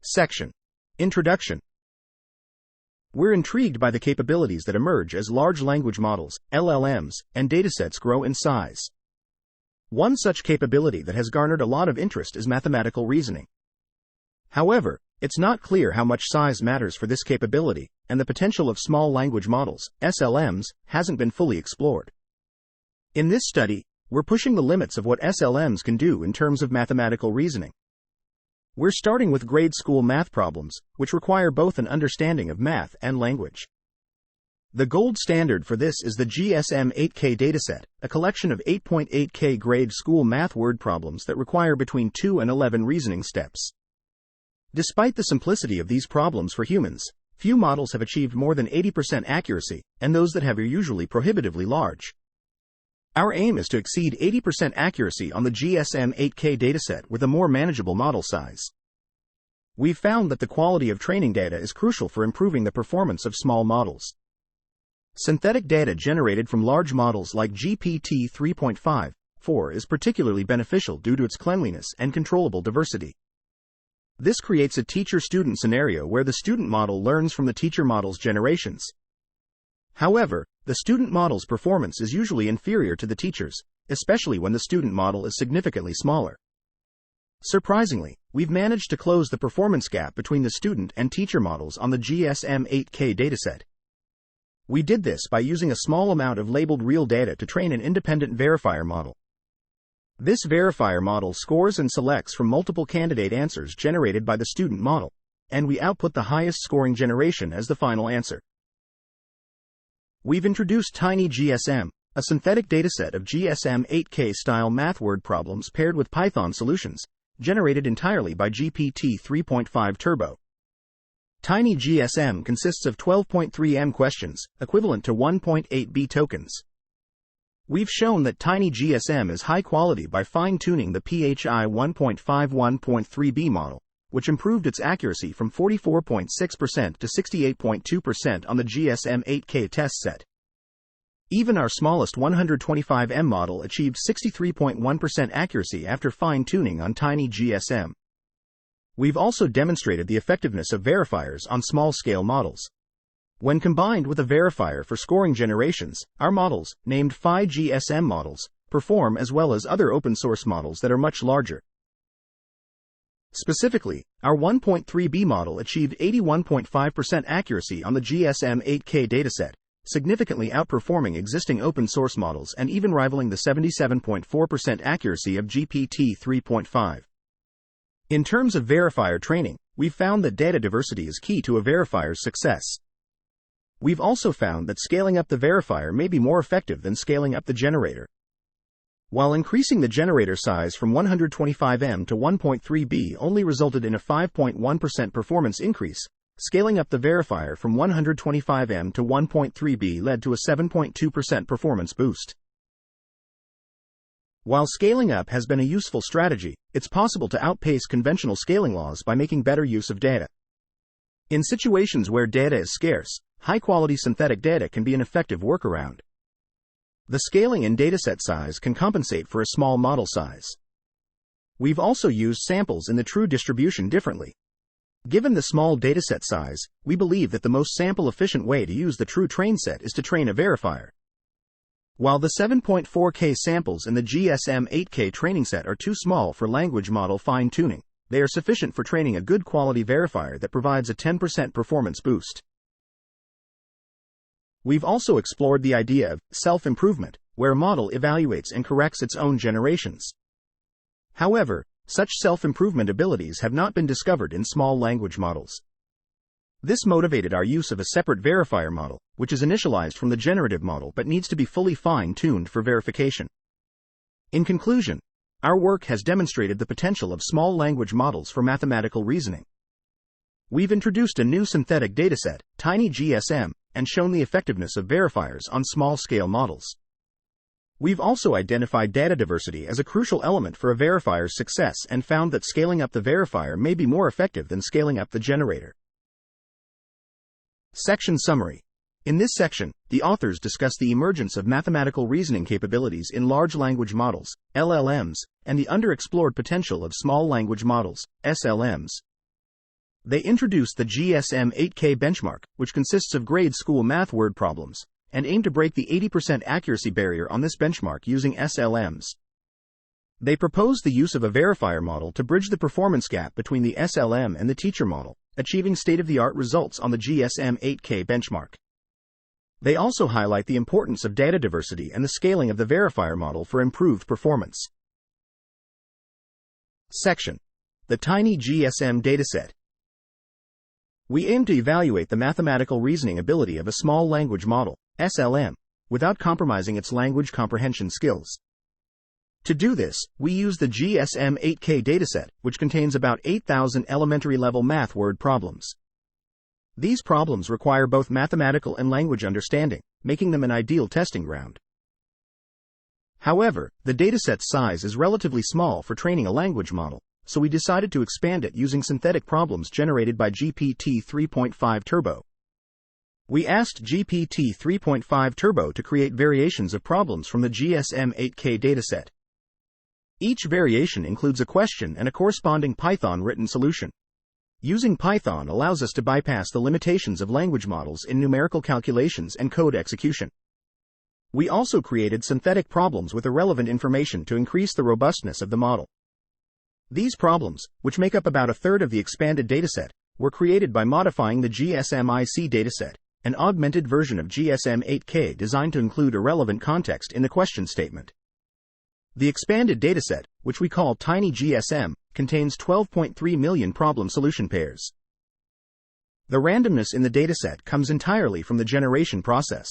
Section. Introduction. We're intrigued by the capabilities that emerge as large language models, LLMs, and datasets grow in size. One such capability that has garnered a lot of interest is mathematical reasoning. However, it's not clear how much size matters for this capability, and the potential of small language models, SLMs, hasn't been fully explored. In this study, we're pushing the limits of what SLMs can do in terms of mathematical reasoning. We're starting with grade school math problems, which require both an understanding of math and language. The gold standard for this is the GSM8k dataset, a collection of 8.8k grade school math word problems that require between 2 and 11 reasoning steps. Despite the simplicity of these problems for humans, few models have achieved more than 80% accuracy, and those that have are usually prohibitively large. Our aim is to exceed 80% accuracy on the GSM8k dataset with a more manageable model size. We've found that the quality of training data is crucial for improving the performance of small models. Synthetic data generated from large models like GPT-3.5/4 is particularly beneficial due to its cleanliness and controllable diversity. This creates a teacher-student scenario where the student model learns from the teacher model's generations. However, the student model's performance is usually inferior to the teacher's, especially when the student model is significantly smaller. Surprisingly, we've managed to close the performance gap between the student and teacher models on the GSM8k dataset. We did this by using a small amount of labeled real data to train an independent verifier model. This verifier model scores and selects from multiple candidate answers generated by the student model, and we output the highest scoring generation as the final answer. We've introduced TinyGSM, a synthetic dataset of GSM8k-style math word problems paired with Python solutions, generated entirely by GPT-3.5 Turbo. TinyGSM consists of 12.3 M questions, equivalent to 1.8 B tokens. We've shown that TinyGSM is high quality by fine-tuning the PHI 1.51.3B model, which improved its accuracy from 44.6% to 68.2% on the GSM8k test set. Even our smallest 125M model achieved 63.1% accuracy after fine-tuning on TinyGSM. We've also demonstrated the effectiveness of verifiers on small-scale models. When combined with a verifier for scoring generations, our models, named GSM models, perform as well as other open-source models that are much larger. Specifically, our 1.3B model achieved 81.5% accuracy on the GSM8k dataset, significantly outperforming existing open-source models and even rivaling the 77.4% accuracy of GPT-3.5. In terms of verifier training, we've found that data diversity is key to a verifier's success. We've also found that scaling up the verifier may be more effective than scaling up the generator. While increasing the generator size from 125M to 1.3B only resulted in a 5.1% performance increase, scaling up the verifier from 125M to 1.3B led to a 7.2% performance boost. While scaling up has been a useful strategy, it's possible to outpace conventional scaling laws by making better use of data. In situations where data is scarce, high-quality synthetic data can be an effective workaround. The scaling in dataset size can compensate for a small model size. We've also used samples in the true distribution differently. Given the small dataset size, we believe that the most sample-efficient way to use the true train set is to train a verifier. While the 7.4K samples in the GSM8k training set are too small for language model fine-tuning, they are sufficient for training a good quality verifier that provides a 10% performance boost. We've also explored the idea of self-improvement, where a model evaluates and corrects its own generations. However, such self-improvement abilities have not been discovered in small language models. This motivated our use of a separate verifier model, which is initialized from the generative model but needs to be fully fine-tuned for verification. In conclusion, our work has demonstrated the potential of small language models for mathematical reasoning. We've introduced a new synthetic dataset, TinyGSM, and shown the effectiveness of verifiers on small-scale models. We've also identified data diversity as a crucial element for a verifier's success and found that scaling up the verifier may be more effective than scaling up the generator. Section Summary. In this section, the authors discuss the emergence of mathematical reasoning capabilities in large language models, LLMs, and the underexplored potential of small language models, SLMs. They introduced the GSM8k benchmark, which consists of grade school math word problems, and aim to break the 80% accuracy barrier on this benchmark using SLMs. They proposed the use of a verifier model to bridge the performance gap between the SLM and the teacher model, achieving state-of-the-art results on the GSM8k benchmark. They also highlight the importance of data diversity and the scaling of the verifier model for improved performance. Section: the TinyGSM dataset. We aim to evaluate the mathematical reasoning ability of a small language model, SLM, without compromising its language comprehension skills. To do this, we use the GSM8k dataset, which contains about 8,000 elementary-level math word problems. These problems require both mathematical and language understanding, making them an ideal testing ground. However, the dataset's size is relatively small for training a language model, so we decided to expand it using synthetic problems generated by GPT-3.5 Turbo. We asked GPT-3.5 Turbo to create variations of problems from the GSM8k dataset. Each variation includes a question and a corresponding Python written solution. Using Python allows us to bypass the limitations of language models in numerical calculations and code execution. We also created synthetic problems with irrelevant information to increase the robustness of the model. These problems, which make up about a third of the expanded dataset, were created by modifying the GSMIC dataset, an augmented version of GSM8k designed to include irrelevant context in the question statement. The expanded dataset, which we call TinyGSM, contains 12.3 million problem solution pairs. The randomness in the dataset comes entirely from the generation process.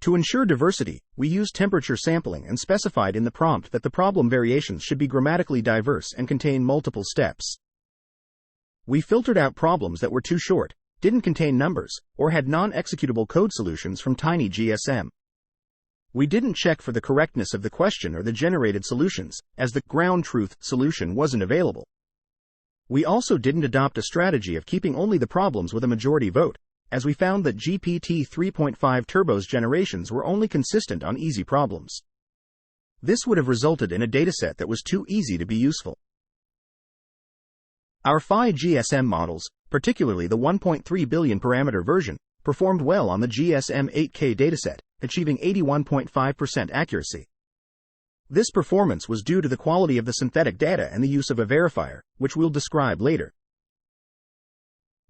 To ensure diversity, we used temperature sampling and specified in the prompt that the problem variations should be grammatically diverse and contain multiple steps. We filtered out problems that were too short, didn't contain numbers, or had non-executable code solutions from TinyGSM. We didn't check for the correctness of the question or the generated solutions, as the ground truth solution wasn't available. We also didn't adopt a strategy of keeping only the problems with a majority vote, as we found that GPT-3.5 Turbo's generations were only consistent on easy problems. This would have resulted in a dataset that was too easy to be useful. Our GSM models, particularly the 1.3 billion parameter version, performed well on the GSM8k dataset, achieving 81.5% accuracy. This performance was due to the quality of the synthetic data and the use of a verifier, which we'll describe later.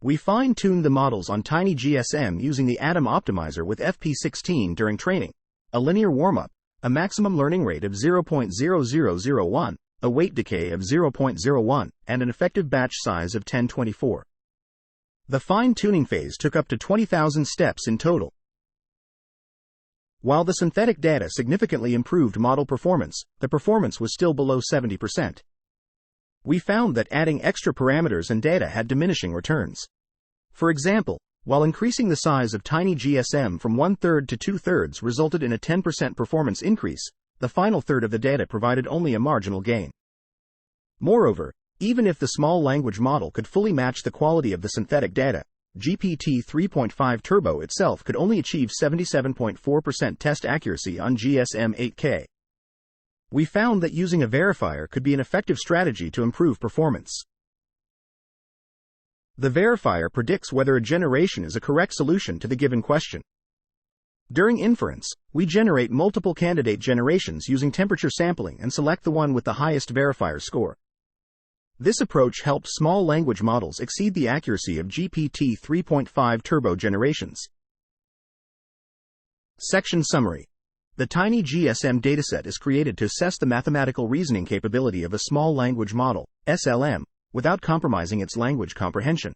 We fine-tuned the models on TinyGSM using the Atom Optimizer with FP16 during training, a linear warm-up, a maximum learning rate of 0.0001, a weight decay of 0.01, and an effective batch size of 1024. The fine-tuning phase took up to 20,000 steps in total. While the synthetic data significantly improved model performance, the performance was still below 70%. We found that adding extra parameters and data had diminishing returns. For example, while increasing the size of TinyGSM from 1/3 to 2/3 resulted in a 10% performance increase, the final third of the data provided only a marginal gain. Moreover, even if the small language model could fully match the quality of the synthetic data, GPT-3.5 Turbo itself could only achieve 77.4% test accuracy on GSM8k. We found that using a verifier could be an effective strategy to improve performance. The verifier predicts whether a generation is a correct solution to the given question. During inference, we generate multiple candidate generations using temperature sampling and select the one with the highest verifier score. This approach helped small language models exceed the accuracy of GPT-3.5 Turbo generations. Section Summary. The TinyGSM dataset is created to assess the mathematical reasoning capability of a small language model, SLM, without compromising its language comprehension.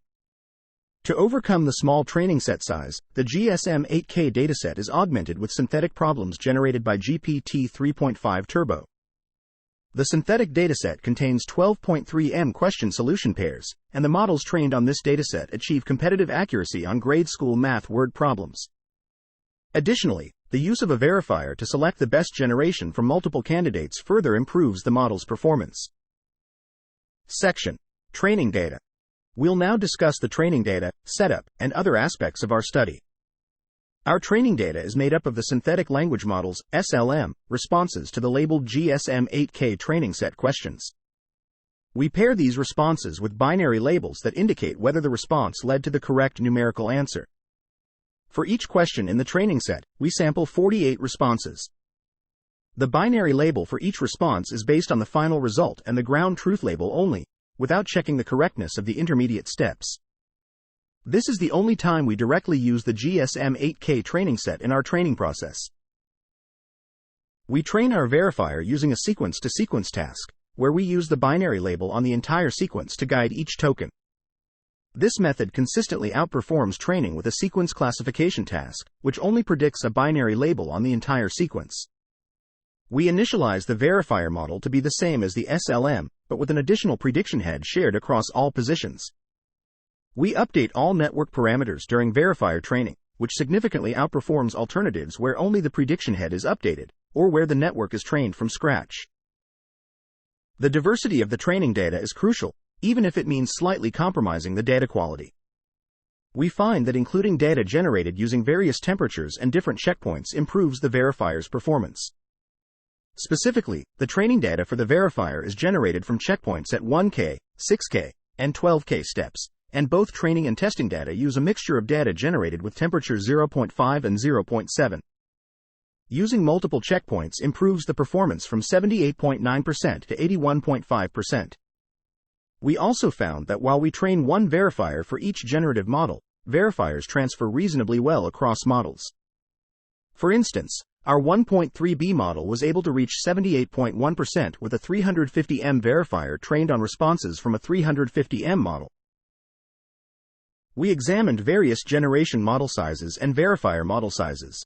To overcome the small training set size, the GSM8k dataset is augmented with synthetic problems generated by GPT-3.5 Turbo. The synthetic dataset contains 12.3 M question solution pairs, and the models trained on this dataset achieve competitive accuracy on grade school math word problems. Additionally, the use of a verifier to select the best generation from multiple candidates further improves the model's performance. Section: Training Data. We'll now discuss the training data, setup, and other aspects of our study. Our training data is made up of the synthetic language models, SLM, responses to the labeled GSM8k training set questions. We pair these responses with binary labels that indicate whether the response led to the correct numerical answer. For each question in the training set, we sample 48 responses. The binary label for each response is based on the final result and the ground truth label only, without checking the correctness of the intermediate steps. This is the only time we directly use the GSM8k training set in our training process. We train our verifier using a sequence-to-sequence task, where we use the binary label on the entire sequence to guide each token. This method consistently outperforms training with a sequence classification task, which only predicts a binary label on the entire sequence. We initialize the verifier model to be the same as the SLM, but with an additional prediction head shared across all positions. We update all network parameters during verifier training, which significantly outperforms alternatives where only the prediction head is updated, or where the network is trained from scratch. The diversity of the training data is crucial, even if it means slightly compromising the data quality. We find that including data generated using various temperatures and different checkpoints improves the verifier's performance. Specifically, the training data for the verifier is generated from checkpoints at 1K, 6K, and 12K steps, and both training and testing data use a mixture of data generated with temperature 0.5 and 0.7. Using multiple checkpoints improves the performance from 78.9% to 81.5%. We also found that while we train one verifier for each generative model, verifiers transfer reasonably well across models. For instance, our 1.3b model was able to reach 78.1% with a 350M verifier trained on responses from a 350M model. We examined various generation model sizes and verifier model sizes.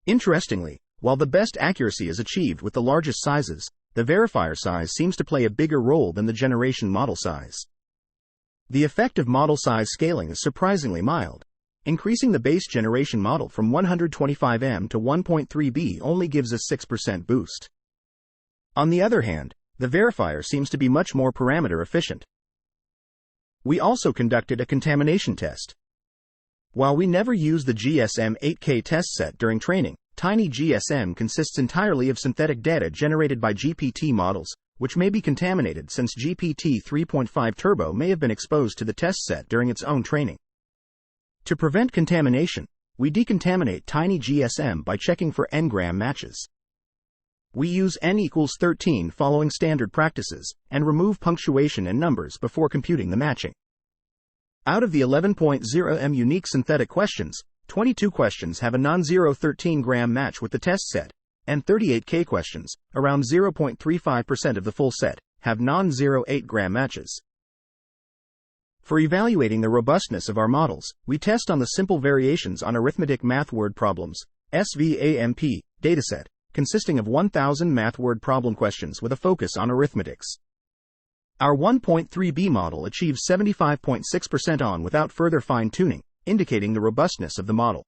Interestingly, while the best accuracy is achieved with the largest sizes, the verifier size seems to play a bigger role than the generation model size. The effect of model size scaling is surprisingly mild. Increasing the base generation model from 125M to 1.3B only gives a 6% boost. On the other hand, the verifier seems to be much more parameter efficient. We also conducted a contamination test. While we never use the GSM8k test set during training, TinyGSM consists entirely of synthetic data generated by GPT models, which may be contaminated since GPT 3.5 Turbo may have been exposed to the test set during its own training. To prevent contamination, we decontaminate TinyGSM by checking for n-gram matches. We use n equals 13 following standard practices, and remove punctuation and numbers before computing the matching. Out of the 11.0m unique synthetic questions, 22 questions have a non-zero 13-gram match with the test set, and 38k questions, around 0.35% of the full set, have non-zero 8-gram matches. For evaluating the robustness of our models, we test on the simple variations on arithmetic math word problems, SVAMP, dataset, consisting of 1,000 math word problem questions with a focus on arithmetics. Our 1.3b model achieves 75.6% on without further fine-tuning, indicating the robustness of the model.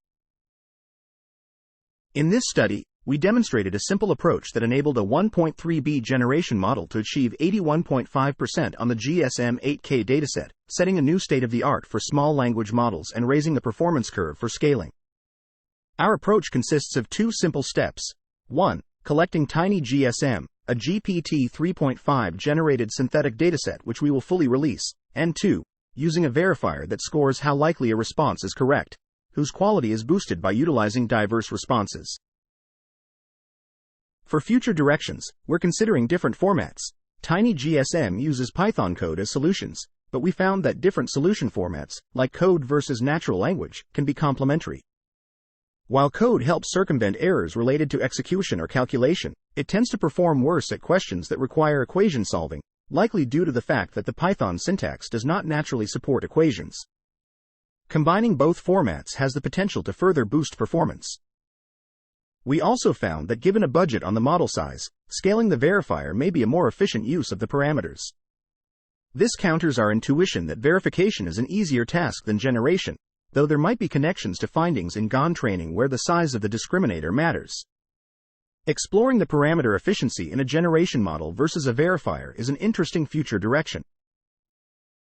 In this study, we demonstrated a simple approach that enabled a 1.3b generation model to achieve 81.5% on the GSM8k dataset, setting a new state-of-the-art for small language models and raising the performance curve for scaling. Our approach consists of two simple steps. 1. Collecting TinyGSM, a GPT 3.5 generated synthetic dataset which we will fully release, and 2. Using a verifier that scores how likely a response is correct, whose quality is boosted by utilizing diverse responses. For future directions, we're considering different formats. TinyGSM uses Python code as solutions, but we found that different solution formats, like code versus natural language, can be complementary. While code helps circumvent errors related to execution or calculation, it tends to perform worse at questions that require equation solving, likely due to the fact that the Python syntax does not naturally support equations. Combining both formats has the potential to further boost performance. We also found that given a budget on the model size, scaling the verifier may be a more efficient use of the parameters. This counters our intuition that verification is an easier task than generation, though there might be connections to findings in GAN training where the size of the discriminator matters. Exploring the parameter efficiency in a generation model versus a verifier is an interesting future direction.